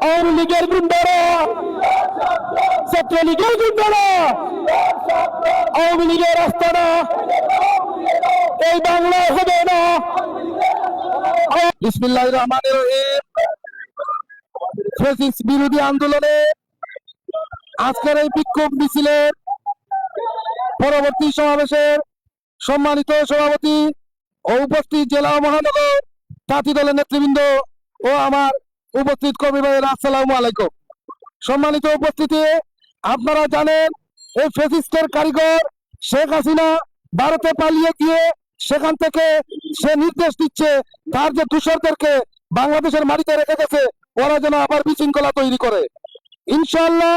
আওয়ামী লীগের গুন্ডারা, ছাত্রলীগের গুন্ডারা, আওয়ামী লীগের আস্তানা এই বাংলায় হবে না। বিসমিল্লাহির রহমানির রহিম। ফ্যাসিস্ট বিরোধী আন্দোলনে আজকের এই বিক্ষোভ মিছিলের পরবর্তী সমাবেশের সম্মানিত সভাপতি ও উপস্থিত জেলা মহানগর তাঁতি দলের নেতৃবৃন্দ ও আমার উপস্থিত কর্মী ভাইয়েরা, আসসালামু আলাইকুম। সম্মানিত উপস্থিতি, আপনারা জানেন এই ফ্যাসিস্টের কারিগর শেখ হাসিনা ভারতে পালিয়ে গিয়ে সেখান থেকে সে নির্দেশ দিচ্ছে তার যে দূষরদেরকে বাংলাদেশের মাটিতে রেখে গেছে ওরা যেন আবার বিশৃঙ্খলা তৈরি করে। ইনশাআল্লাহ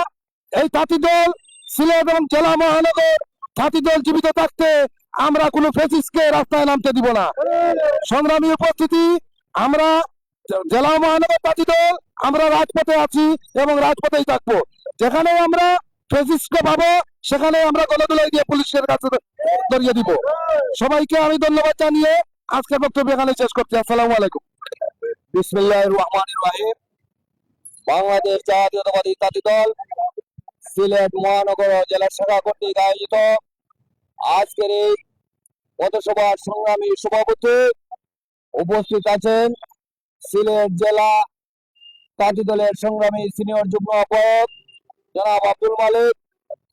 এই তাঁতি দল সিলেট এবং জেলা মহানগর তাঁতি দল জীবিত থাকতে আমরা কোনো ফ্যাসিস্টকে রাস্তায় নামতে দিব না। সংগ্রামী উপস্থিতি, আমরা জেলা মহানগর তাঁতি দল আমরা রাজপথে আছি এবং রাজপথেই থাকবো। যেখানে আমরা ফ্যাসিস্টকে পাবো সেখানে আমরা গলাদুলাই দিয়ে পুলিশের কাছে ধরিয়ে দিব। সবাইকে আমি ধন্যবাদ জানিয়ে আজকের বক্তব্য এখানে শেষ করছি। আসসালামু আলাইকুম। বিসমিল্লাহির রহমানির রহিম। বাংলাদেশ জাতীয়তাবাদী তাঁতি দল সিলেট মহানগর জেলা শাখা কর্তৃক আয়োজিত আজকের এই পথসভার সংগ্রামী সভাপতি উপস্থিত আছেন সিলেট জেলা তাঁতি দলের সংগ্রামী সিনিয়র যুগ্ম আহ্বায়ক জনাব আব্দুল মালিক,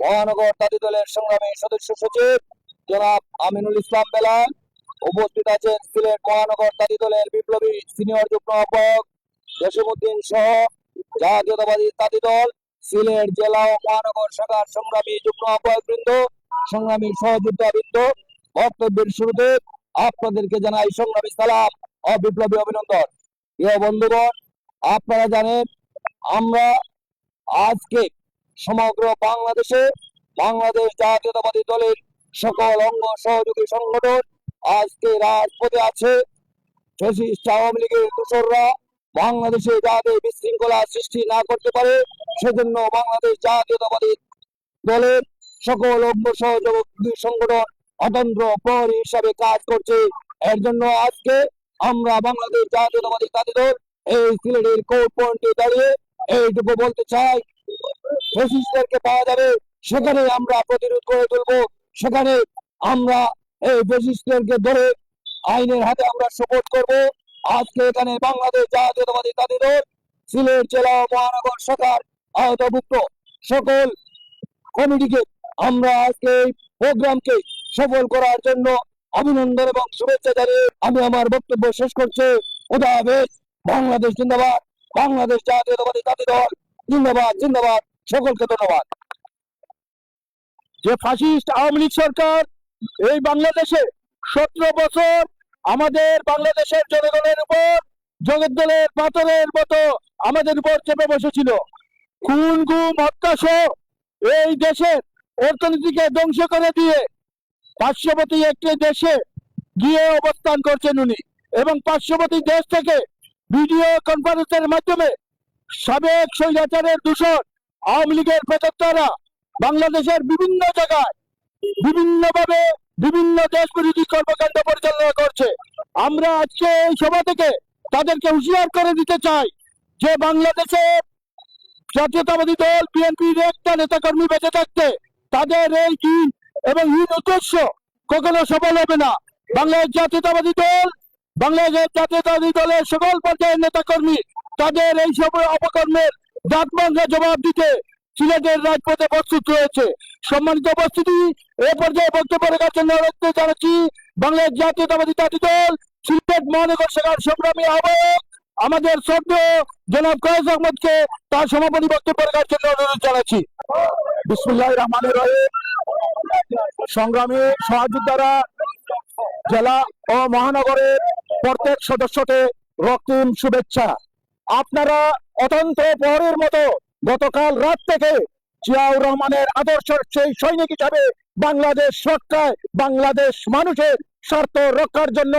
মহানগর তাঁতি দলের সংগ্রামী সদস্য সচিব জনাব আমিনুল ইসলাম বেলাল, উপস্থিত আছেন সিলেট মহানগর তাঁতি দলের বিপ্লবী সিনিয়র যুগ্ম আহ্বায়ক জসিমউদ্দিন সহ জাতীয়তাবাদী তাঁতি দল সিলেট জেলা ও মহানগর শাখার সংগ্রামী যুগ্ম আহ্বায়ক বৃন্দ, সংগ্রামী সহযোদ্ধা বৃন্দ। বক্তব্যের শুরুতে আপনাদেরকে জানাই সংগ্রামী সালাম ও বিপ্লবী অভিনন্দন। প্রিয় বন্ধুগণ, আপনারা জানেন আমরা আজকে সমগ্র বাংলাদেশে বাংলাদেশ জাতীয়তাবাদী দলের সকল অঙ্গ সহযোগী সংগঠন আজকে রাজপথে আছে। ফ্যাসিস্ট আওয়ামী লীগের দোসররা বাংলাদেশে যাতে বিশৃঙ্খলা সৃষ্টি না করতে পারে সেজন্য বাংলাদেশ জাতীয়তাবাদী দলের সকল অঙ্গ সহযোগী সংগঠন অতন্ত্র প্রহরী হিসাবে কাজ করছে। এর জন্য আজকে আমরা বাংলাদেশ জাতীয়তাবাদী তাঁতি দল এই সিলেটের কোর্ট পয়েন্টে দাঁড়িয়ে এইটুকু বলতে চাই, ফ্যাসিস্টদেরকে পাওয়া যাবে সেখানে আমরা প্রতিরোধ করে তুলবো, সেখানে আমরা এই ফ্যাসিস্টদেরকে ধরে আইনের হাতে আমরা সাপোর্ট করব। আজকে এখানে বাংলাদেশ জাতীয়তাবাদী তাঁতি দল সিলেট জেলা মহানগর শাখার আওতাভুক্ত সকল কমিটিকে আমরা আজকে এই প্রোগ্রামকে সফল করার জন্য অভিনন্দন এবং শুভেচ্ছা জানিয়ে আমি আমার বক্তব্য শেষ করছি। খোদা হাফেজ। বাংলাদেশ জিন্দাবাদ, বাংলাদেশ জাতীয়তাবাদী তাঁতি দল জিন্দাবাদ, জিন্দাবাদ। সকলকে ধন্যবাদ। যে ফ্যাসিস্ট আওয়ামী লীগ সরকার এই বাংলাদেশে 17 বছর আমাদের বাংলাদেশের জনগণের উপর জগদ্দলের পাথরের মতো আমাদের উপর চেপে বসেছিল, খুন গুম হত্যা সহ এই দেশের অর্থনীতিকে ধ্বংস করে দিয়ে পার্শ্ববর্তী একটি দেশে গিয়ে অবস্থান করছেন উনি, এবং পার্শ্ববর্তী দেশ থেকে ভিডিও কনফারেন্সের মাধ্যমে সাবেক স্বৈরাচারের দূষণ আওয়ামী লীগের প্রেতাত্মারা বাংলাদেশের বিভিন্ন জায়গায় বিভিন্নভাবে বিভিন্ন দেশ বিরোধী কর্মকাণ্ড পরিচালনা করছে। আমরা আজকে এই সভা থেকে তাদেরকে হুঁশিয়ার করে দিতে চাই যে বাংলাদেশের জাতীয়তাবাদী দল বিএনপির একটা নেতাকর্মী বেঁচে থাকতে তাদের এই দিন এবং হীন উদ্দেশ্য কখনো সফল হবে না। বাংলাদেশ জাতীয়তাবাদী দলের সকল পর্যায়ের নেতাকর্মী তাদের এই সব অপকর্মের দাঁত ভাঙা জবাব দিতে সিলেটের রাজপথে প্রস্তুত রয়েছে। সম্মানিত উপস্থিতি, এ পর্যায়ে বক্তব্য রাখার জন্য অনুরোধ জানাচ্ছি বাংলাদেশ জাতীয়তাবাদী তাঁতি দল সিলেট মহানগর শাখার সংগ্রামী আহ্বায়ক আমাদের শ্রদ্ধেয় জনাব কয়েস আহমদকে তার সমাপনী বক্তব্য রাখার জন্য অনুরোধ জানাচ্ছি। বিসমিল্লাহির রহমানির রহিম। সংগ্রামী সহযোদ্ধারা, জেলা ও মহানগরের প্রত্যেক সদস্যকে রক্তিম শুভেচ্ছা। আপনারা অতন্ত্র প্রহরীর মতো গতকাল রাত থেকে জিয়াউর রহমানের আদর্শ সেই সৈনিক হিসাবে বাংলাদেশ রক্ষায়, বাংলাদেশ মানুষের স্বার্থ রক্ষার জন্য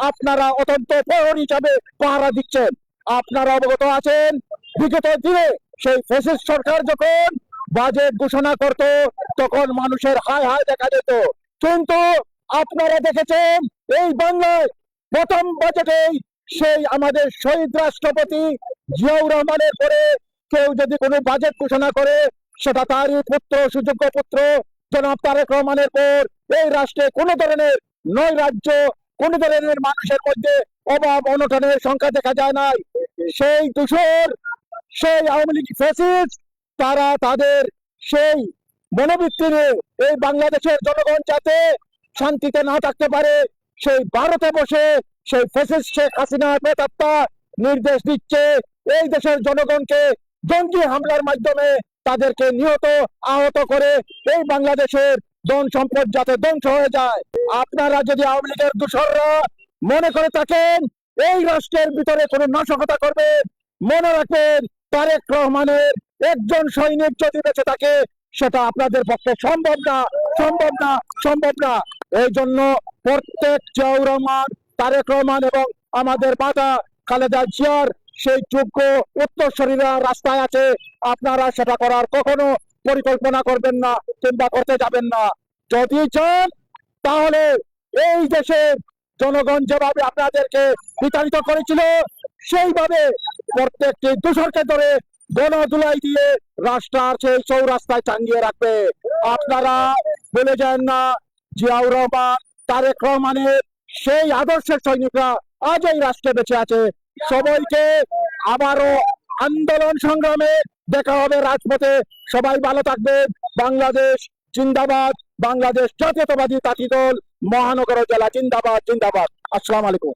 আপনারা অতন্ত্র প্রহরী হিসাবে পাহারা দিচ্ছেন। আপনারা অবগত আছেন বিগত দিনে সেই ফ্যাসিস্ট সরকার যখন বাজেট ঘোষণা করত তখন মানুষের হায় হায় দেখা যেত, কিন্তু আপনারা দেখেছেন এই বাংলায় প্রথম বাজেটেই সেই আমাদের শহীদ রাষ্ট্রপতি জিয়াউর রহমানের পরে কেউ যদি কোনো বাজেট ঘোষণা করে সেটা তারই পুত্র, সুযোগ্য পুত্র জনাব তারেক রহমানের পর এই রাষ্ট্রে কোনো ধরনের নৈরাজ্য, কোন ধরনের মানুষের মধ্যে অভাব অনটনের সংখ্যা দেখা যায় নাই। সেই দূষর, সেই আওয়ামী লীগ ফ্যাসিস্ট, তারা তাদের সেই মনোবৃত্তি নিয়ে এই বাংলাদেশের জনগণ যাতে শান্তিতে না থাকতে পারে, সেই ভারতে বসে সেই ফ্যাসিস্ট শেখ হাসিনা প্রেতাত্মা নির্দেশ দিচ্ছে এই দেশের জনগণকে জঙ্গি হামলার মাধ্যমে তাদেরকে নিহত আহত করে এই বাংলাদেশের ধন সম্পদ যাতে ধ্বংস হয়ে যায়। আপনারা যদি আওয়ামী লীগের দূষররা মনে করে থাকেন এই রাষ্ট্রের ভিতরে কোনো নাশকতা করবেন, মনে রাখবেন তারেক রহমানের একজন সৈনিক যদি বেঁচে থাকে সেটা আপনাদের পক্ষে সম্ভব না, সম্ভব না, সম্ভব না। এই জন্য প্রত্যেক জিয়াউর রহমান, তারেক রহমান এবং আমাদের মাতা খালেদা জিয়ার সেই যোগ্য উত্তরসূরিরা রাস্তায় আছে। আপনারা সেটা করার কখনো পরিকল্পনা করবেন না কিংবা করতে যাবেন না। যদি চান তাহলে এই দেশের জনগণ যেভাবে আপনাদেরকে বিতাড়িত করেছিল সেইভাবে প্রত্যেকটি দূষরকে ধরে গণধুলাই দিয়ে রাস্তার সেই চৌরাস্তায় টাঙ্গিয়ে রাখবে। আপনারা বলে যান না জিয়াউর রহমান, তারেক রহমানের সেই আদর্শের সৈনিকরা আজ এই রাষ্ট্রে বেঁচে আছে। সবাইকে আবারও আন্দোলন সংগ্রামে দেখা হবে রাজপথে। সবাই ভালো থাকবেন। বাংলাদেশ জিন্দাবাদ, বাংলাদেশ জাতীয়তাবাদী তাঁতি দল মহানগর জেলা জিন্দাবাদ, জিন্দাবাদ। আসসালামু আলাইকুম।